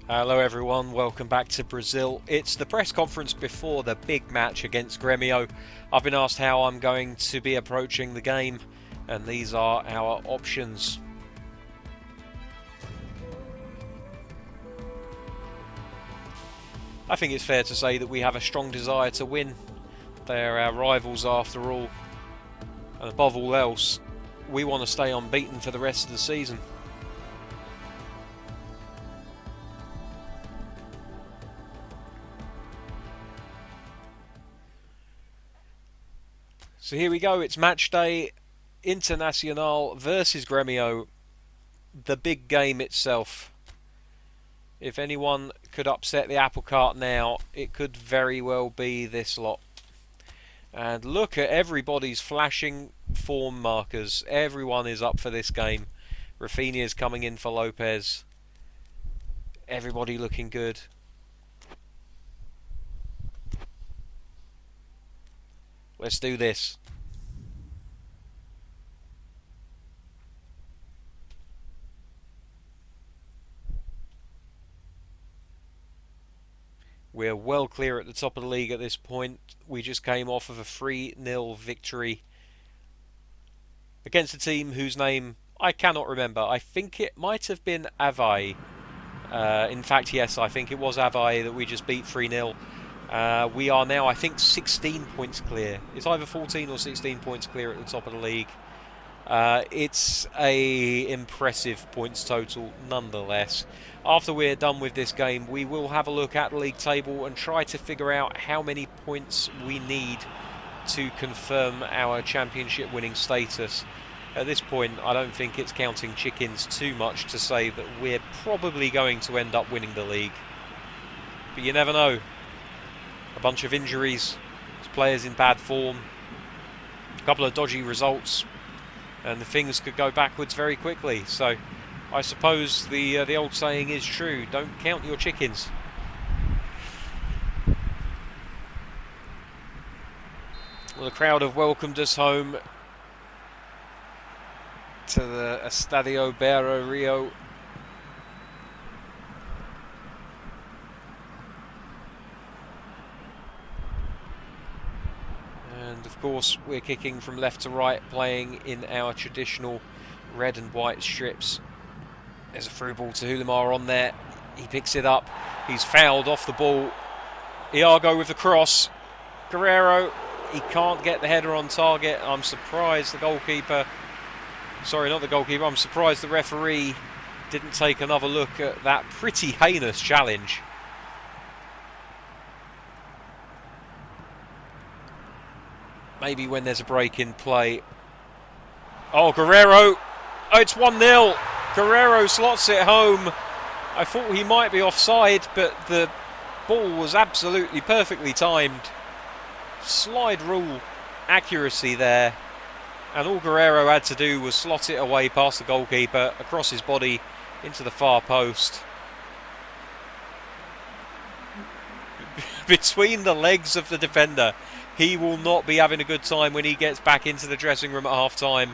Hello everyone, welcome back to Brazil. It's the press conference before the big match against Grêmio. I've been asked how I'm going to be approaching the game, and these are our options. I think it's fair to say that we have a strong desire to win. They are our rivals after all, and above all else, we want to stay unbeaten for the rest of the season. So here we go, it's match day, Internacional versus Grêmio, the big game itself. If anyone could upset the apple cart now, it could very well be this lot. And look at everybody's flashing form markers. Everyone is up for this game. Rafinha is coming in for Lopez. Everybody looking good. Let's do this. We're well clear at the top of the league at this point. We just came off of a 3-0 victory against a team whose name I cannot remember. I think it might have been Avai. In fact, yes, I think it was Avai that we just beat 3-0. We are now, I think, 16 points clear. It's either 14 or 16 points clear at the top of the league. It's a impressive points total nonetheless. After we're done with this game, we will have a look at the league table and try to figure out how many points we need to confirm our championship winning status. At this point, I don't think it's counting chickens too much to say that we're probably going to end up winning the league. But you never know. A bunch of injuries, players in bad form, a couple of dodgy results, and things could go backwards very quickly. So I suppose the old saying is true, don't count your chickens. Well, the crowd have welcomed us home to the Estadio Beira Rio. And of course we're kicking from left to right, playing in our traditional red and white strips. There's a through ball to Hulimar on there. He picks it up. He's fouled off the ball. Iago with the cross. Guerreiro, he can't get the header on target. I'm surprised the goalkeeper... Sorry, not the goalkeeper. I'm surprised the referee didn't take another look at that pretty heinous challenge. Maybe when there's a break in play. Oh, Guerreiro. Oh, it's 1-0. Guerreiro slots it home. I thought he might be offside, but the ball was absolutely perfectly timed. Slide rule accuracy there. And all Guerreiro had to do was slot it away past the goalkeeper, across his body, into the far post. Between the legs of the defender. He will not be having a good time when he gets back into the dressing room at half-time.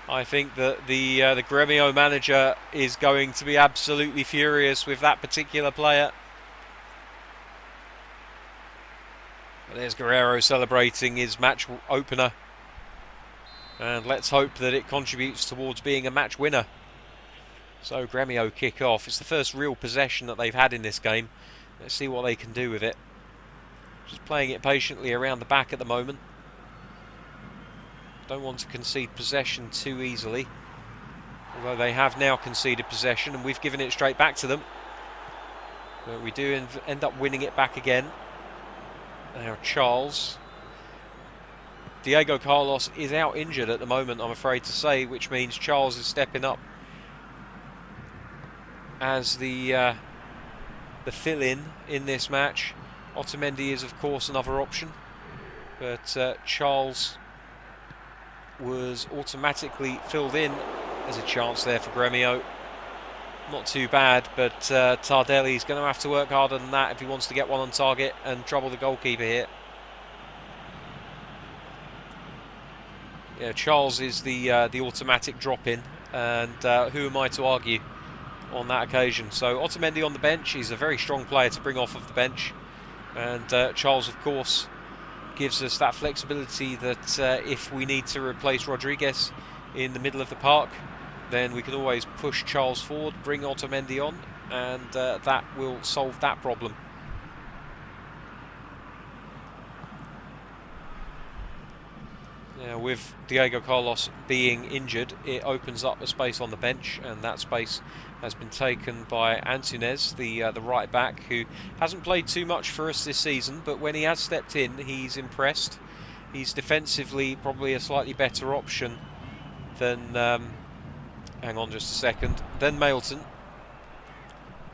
I think that the Grêmio manager is going to be absolutely furious with that particular player. But there's Guerreiro celebrating his match opener. And let's hope that it contributes towards being a match winner. So Grêmio kick off. It's the first real possession that they've had in this game. Let's see what they can do with it. Just playing it patiently around the back at the moment. Don't want to concede possession too easily. Although they have now conceded possession and we've given it straight back to them. But we do end up winning it back again. Now Charles. Diego Carlos is out injured at the moment, I'm afraid to say, which means Charles is stepping up as the fill-in this match. Otamendi is, of course, another option, but Charles was automatically filled in. There's a chance there for Grêmio. Not too bad, but Tardelli's going to have to work harder than that if he wants to get one on target and trouble the goalkeeper here. Yeah, Charles is the automatic drop-in, and who am I to argue? on that occasion. So Otamendi on the bench. He's a very strong player to bring off of the bench. And Charles, of course, gives us that flexibility that if we need to replace Rodriguez in the middle of the park, then we can always push Charles forward, bring Otamendi on, and that will solve that problem. Now, with Diego Carlos being injured, it opens up a space on the bench, and that space has been taken by Antunes, the right back, who hasn't played too much for us this season, but when he has stepped in, he's impressed. He's defensively probably a slightly better option than, hang on just a second, than Mailton.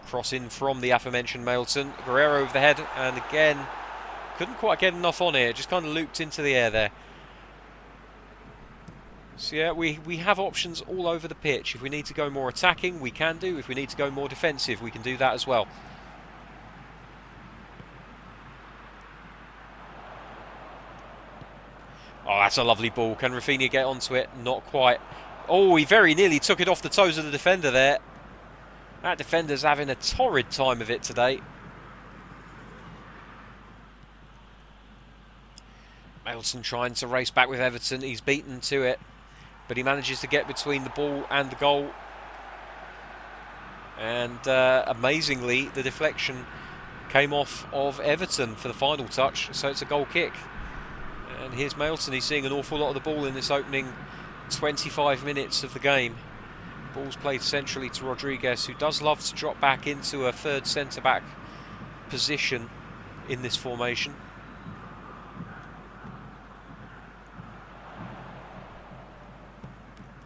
Cross in from the aforementioned Mailton. Guerrero over the head, and again, couldn't quite get enough on it, just kind of looped into the air there. So yeah, we have options all over the pitch. If we need to go more attacking, we can do. If we need to go more defensive, we can do that as well. Oh, that's a lovely ball. Can Rafinha get onto it? Not quite. Oh, he very nearly took it off the toes of the defender there. That defender's having a torrid time of it today. Mailton trying to race back with Everton. He's beaten to it, but he manages to get between the ball and the goal. And amazingly, the deflection came off of Everton for the final touch, so it's a goal kick. And here's Mailton. He's seeing an awful lot of the ball in this opening 25 minutes of the game. Ball's played centrally to Rodriguez, who does love to drop back into a third centre-back position in this formation.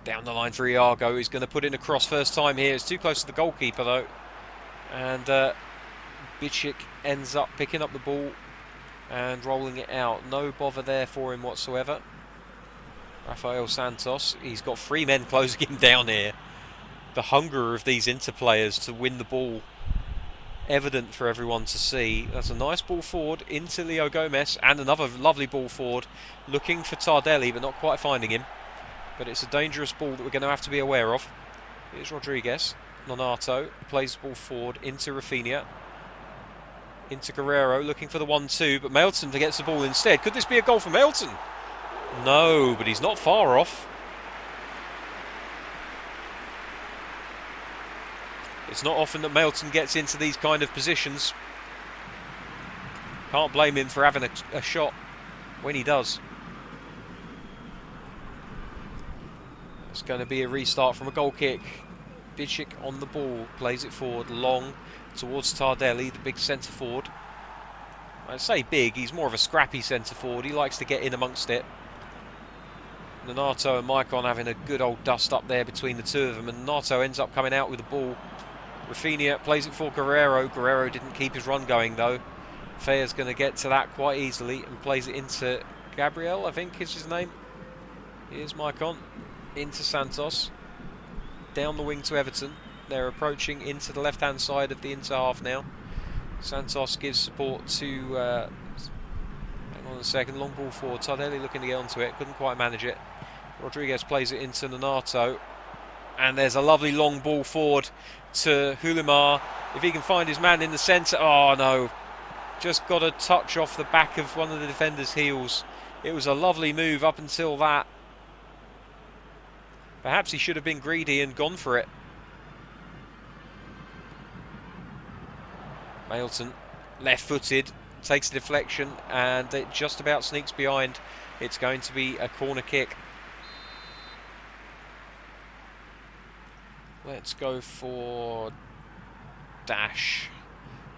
Down the line for Iago. He's going to put in a cross first time here. It's too close to the goalkeeper though. And Bicic ends up picking up the ball and rolling it out. No bother there for him whatsoever. Rafael Santos. He's got 3 men closing him down here. The hunger of these Inter players to win the ball evident for everyone to see. That's a nice ball forward into Leo Gomez. And another lovely ball forward. Looking for Tardelli but not quite finding him. But it's a dangerous ball that we're going to have to be aware of. Here's Rodriguez. Nonato plays the ball forward into Rafinha. Into Guerrero, looking for the 1-2, but Mailton gets the ball instead. Could this be a goal for Mailton? No, but he's not far off. It's not often that Mailton gets into these kind of positions. Can't blame him for having a shot when he does. It's going to be a restart from a goal kick. Bicic on the ball, plays it forward long towards Tardelli, the big centre forward. I'd say big, he's more of a scrappy centre forward. He likes to get in amongst it. Nonato and Maicon having a good old dust up there between the two of them, and Nonato ends up coming out with the ball. Rafinha plays it for Guerrero. Guerrero didn't keep his run going though. Fea's going to get to that quite easily and plays it into Gabriel, I think is his name. Here's Maicon. Into Santos, down the wing to Everton. They're approaching into the left-hand side of the Inter half now. Santos gives support to, hang on a second, long ball forward. Tardelli looking to get onto it, couldn't quite manage it. Rodriguez plays it into Nonato, and there's a lovely long ball forward to Hulimar. If he can find his man in the centre, oh no, just got a touch off the back of one of the defenders' heels. It was a lovely move up until that. Perhaps he should have been greedy and gone for it. Mailton, left-footed, takes the deflection, and it just about sneaks behind. It's going to be a corner kick. Let's go for Dash.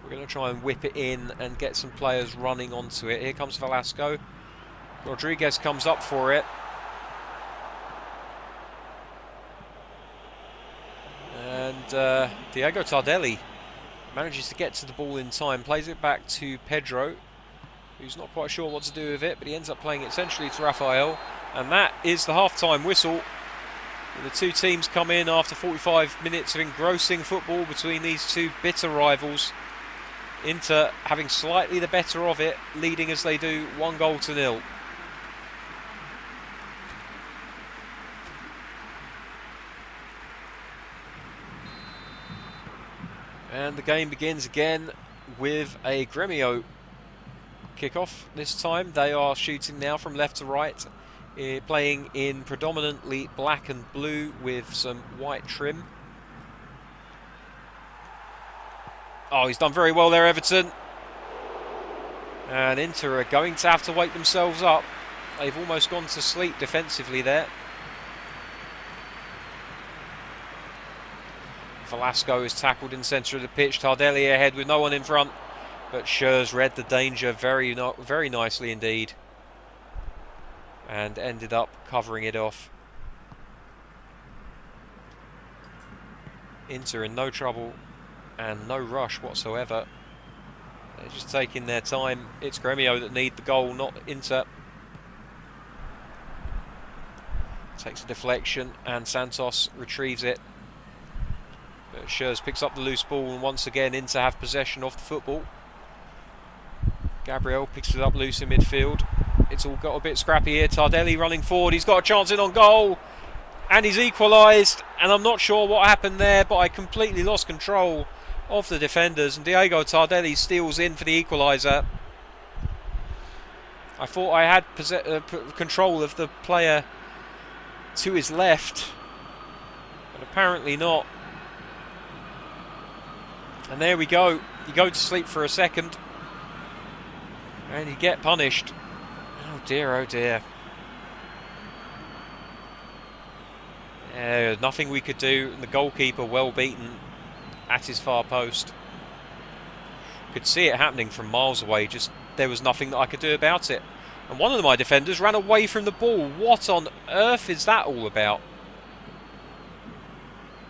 We're going to try and whip it in and get some players running onto it. Here comes Velasco. Rodriguez comes up for it. And Diego Tardelli manages to get to the ball in time, plays it back to Pedro, who's not quite sure what to do with it, but he ends up playing it centrally to Rafael. And that is the half-time whistle. The two teams come in after 45 minutes of engrossing football between these two bitter rivals. Inter having slightly the better of it, leading as they do 1-0. And the game begins again with a Gremio kickoff. This time they are shooting now from left to right, playing in predominantly black and blue with some white trim. Oh, he's done very well there, Everton. And Inter are going to have to wake themselves up. They've almost gone to sleep defensively there. Velasco is tackled in the centre of the pitch. Tardelli ahead with no one in front. But Schurz read the danger very nicely indeed. And ended up covering it off. Inter in no trouble and no rush whatsoever. They're just taking their time. It's Gremio that need the goal, not Inter. Takes a deflection and Santos retrieves it. But Schurz picks up the loose ball and once again Inter have possession of the football. Gabriel picks it up loose in midfield. It's all got a bit scrappy here. Tardelli running forward. He's got a chance in on goal. And he's equalised. And I'm not sure what happened there, but I completely lost control of the defenders. And Diego Tardelli steals in for the equaliser. I thought I had control of the player to his left. But apparently not. And there we go. You go to sleep for a second. And you get punished. Oh dear, oh dear. Nothing we could do. The goalkeeper well beaten at his far post. Could see it happening from miles away. Just there was nothing that I could do about it. And one of my defenders ran away from the ball. What on earth is that all about?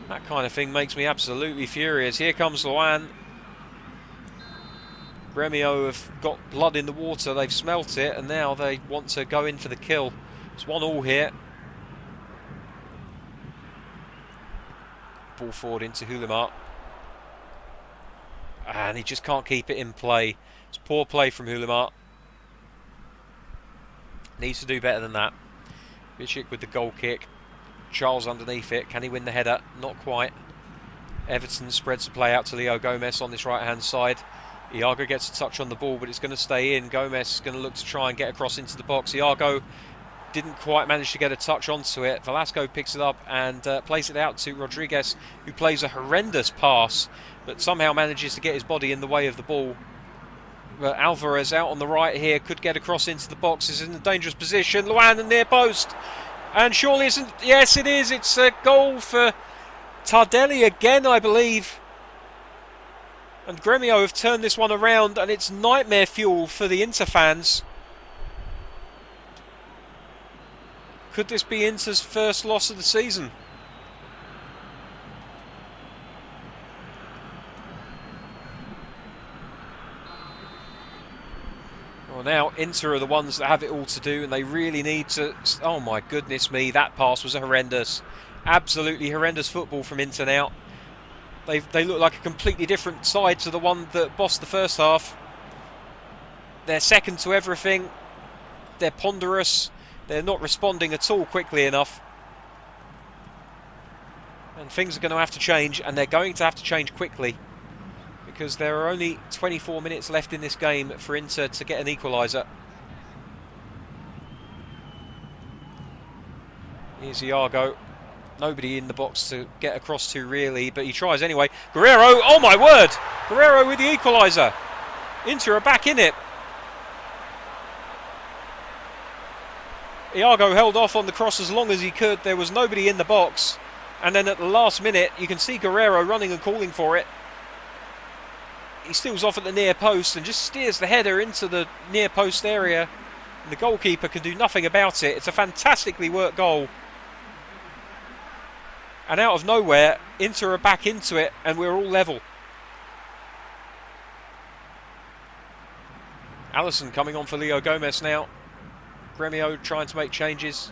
That kind of thing makes me absolutely furious. Here comes Luan. Gremio have got blood in the water. They've smelt it and now they want to go in for the kill. It's 1-1 here. Ball forward into Hulimar. And he just can't keep it in play. It's poor play from Hulimar. Needs to do better than that. Bishik with the goal kick. Charles underneath it. Can he win the header? Not quite. Everton spreads the play out to Leo Gomez on this right hand side. Iago gets a touch on the ball, but it's going to stay in. Gomez is going to look to try and get across into the box. Iago didn't quite manage to get a touch onto it. Velasco picks it up and plays it out to Rodriguez, who plays a horrendous pass, but somehow manages to get his body in the way of the ball. But Alvarez out on the right here could get across into the box. Is in a dangerous position. Luan the near post. And surely isn't... Yes, it is. It's a goal for Tardelli again, I believe. And Gremio have turned this one around, and it's nightmare fuel for the Inter fans. Could this be Inter's first loss of the season? Well, now Inter are the ones that have it all to do, and they really need to... Oh my goodness me, that pass was horrendous. Absolutely horrendous football from Inter now. They look like a completely different side to the one that bossed the first half. They're second to everything. They're ponderous. They're not responding at all quickly enough. And things are going to have to change, and they're going to have to change quickly. Because there are only 24 minutes left in this game for Inter to get an equaliser. Here's Iago. Nobody in the box to get across to really, but he tries anyway. Guerrero, oh my word! Guerrero with the equaliser. Inter are back in it. Iago held off on the cross as long as he could. There was nobody in the box. And then at the last minute, you can see Guerrero running and calling for it. He steals off at the near post and just steers the header into the near post area. And the goalkeeper can do nothing about it. It's a fantastically worked goal. And out of nowhere, Inter are back into it and we're all level. Alisson coming on for Leo Gomez now. Gremio trying to make changes.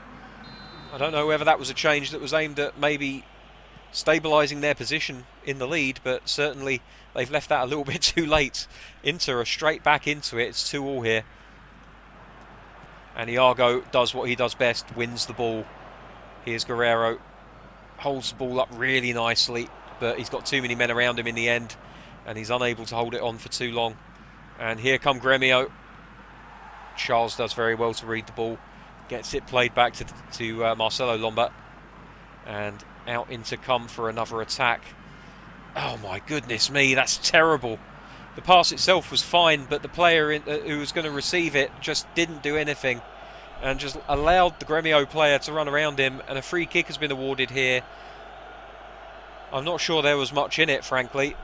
I don't know whether that was a change that was aimed at maybe stabilising their position in the lead, but certainly they've left that a little bit too late. Inter are straight back into it. It's 2-2 here. And Iago does what he does best, wins the ball. Here's Guerrero. Holds the ball up really nicely, but he's got too many men around him in the end. and he's unable to hold it on for too long. And here come Gremio. Charles does very well to read the ball, gets it played back to Marcelo Lomba, and out into come for another attack. Oh my goodness me, that's terrible. The pass itself was fine, but the player who was going to receive it just didn't do anything and just allowed the Gremio player to run around him, and a free kick has been awarded here. I'm not sure there was much in it, frankly.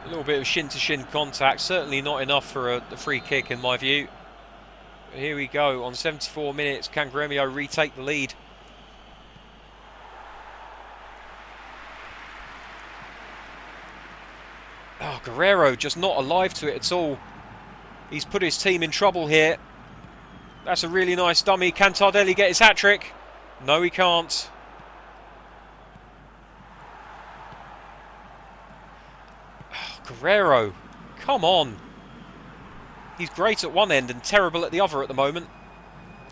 A little bit of shin-to-shin contact, certainly not enough for a free kick in my view. But here we go, on 74 minutes, can Gremio retake the lead? Oh, Guerrero just not alive to it at all. He's put his team in trouble here. That's a really nice dummy. Can Tardelli get his hat-trick? No, he can't. Guerrero, come on. He's great at one end and terrible at the other at the moment.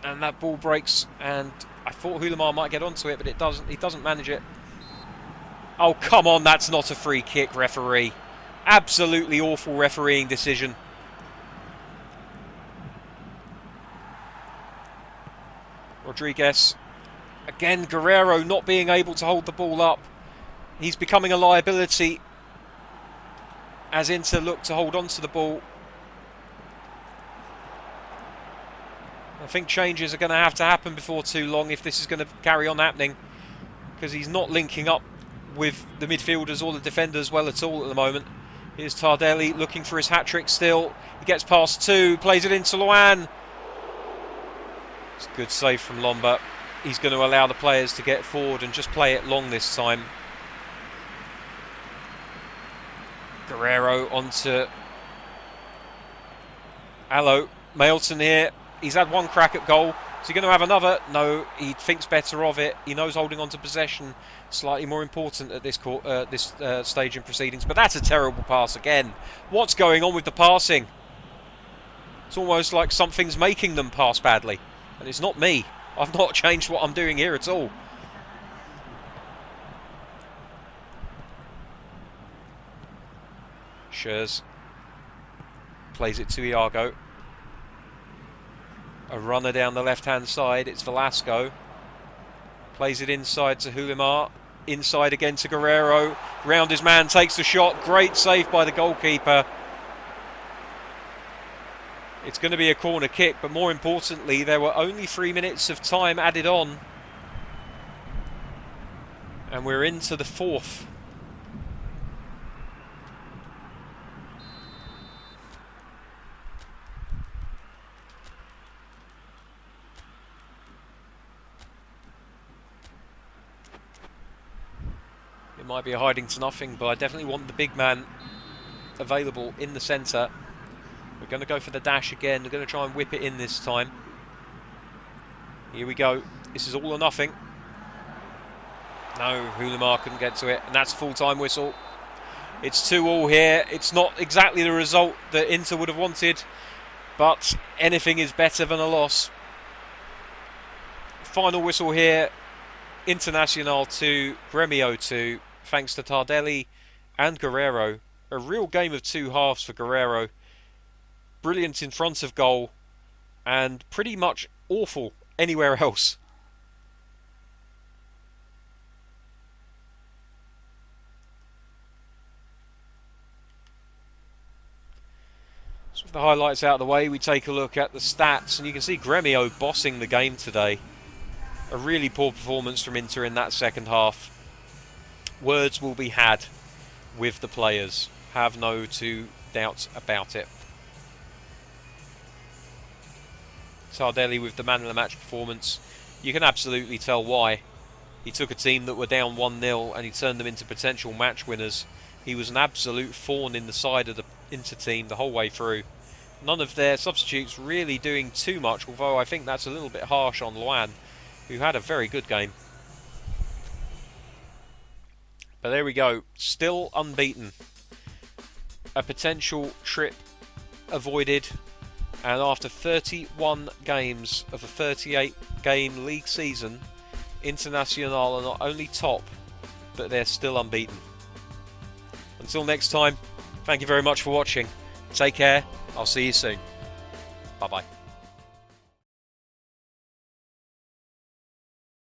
And that ball breaks, and I thought Hulimar might get onto it, but it doesn't. He doesn't manage it. Oh, come on, that's not a free kick, referee. Absolutely awful refereeing decision. Rodriguez. Again, Guerrero not being able to hold the ball up. He's becoming a liability as Inter look to hold on to the ball. I think changes are going to have to happen before too long if this is going to carry on happening, because he's not linking up with the midfielders or the defenders well at all at the moment. Here's Tardelli looking for his hat-trick still. He gets past two, plays it into Luan. It's a good save from Lomba. He's going to allow the players to get forward and just play it long this time. Guerrero onto Allo. Mailton here. He's had one crack at goal. Is he going to have another? No, he thinks better of it. He knows holding on to possession slightly more important at this stage in proceedings. But that's a terrible pass again. What's going on with the passing? It's almost like something's making them pass badly. And it's not me. I've not changed what I'm doing here at all. Schurz plays it to Iago. A runner down the left-hand side. It's Velasco. Plays it inside to Hulimar. Inside again to Guerrero. Round his man, takes the shot. Great save by the goalkeeper. It's going to be a corner kick, but more importantly, there were only 3 minutes of time added on. And we're into the fourth. It might be a hiding to nothing, but I definitely want the big man available in the centre. We're going to go for the dash again. We're going to try and whip it in this time. Here we go. This is all or nothing. No, Hulimar couldn't get to it, and that's a full-time whistle. It's 2-2 here. It's not exactly the result that Inter would have wanted, but anything is better than a loss. Final whistle here. Internacional 2, Gremio 2, thanks to Tardelli and Guerrero. A real game of two halves for Guerrero. Brilliant in front of goal and pretty much awful anywhere else. So with the highlights out of the way, we take a look at the stats, and you can see Gremio bossing the game today. A really poor performance from Inter in that second half. Words will be had with the players. Have no two doubts about it. Tardelli with the man of the match performance. You can absolutely tell why. He took a team that were down 1-0 and he turned them into potential match winners. He was an absolute thorn in the side of the Inter team the whole way through. None of their substitutes really doing too much, although I think that's a little bit harsh on Luan, who had a very good game. But there we go, still unbeaten. A potential trip avoided, and after 31 games of a 38-game league season, Internacional are not only top, but they're still unbeaten. Until next time, thank you very much for watching. Take care. I'll see you soon. Bye-bye.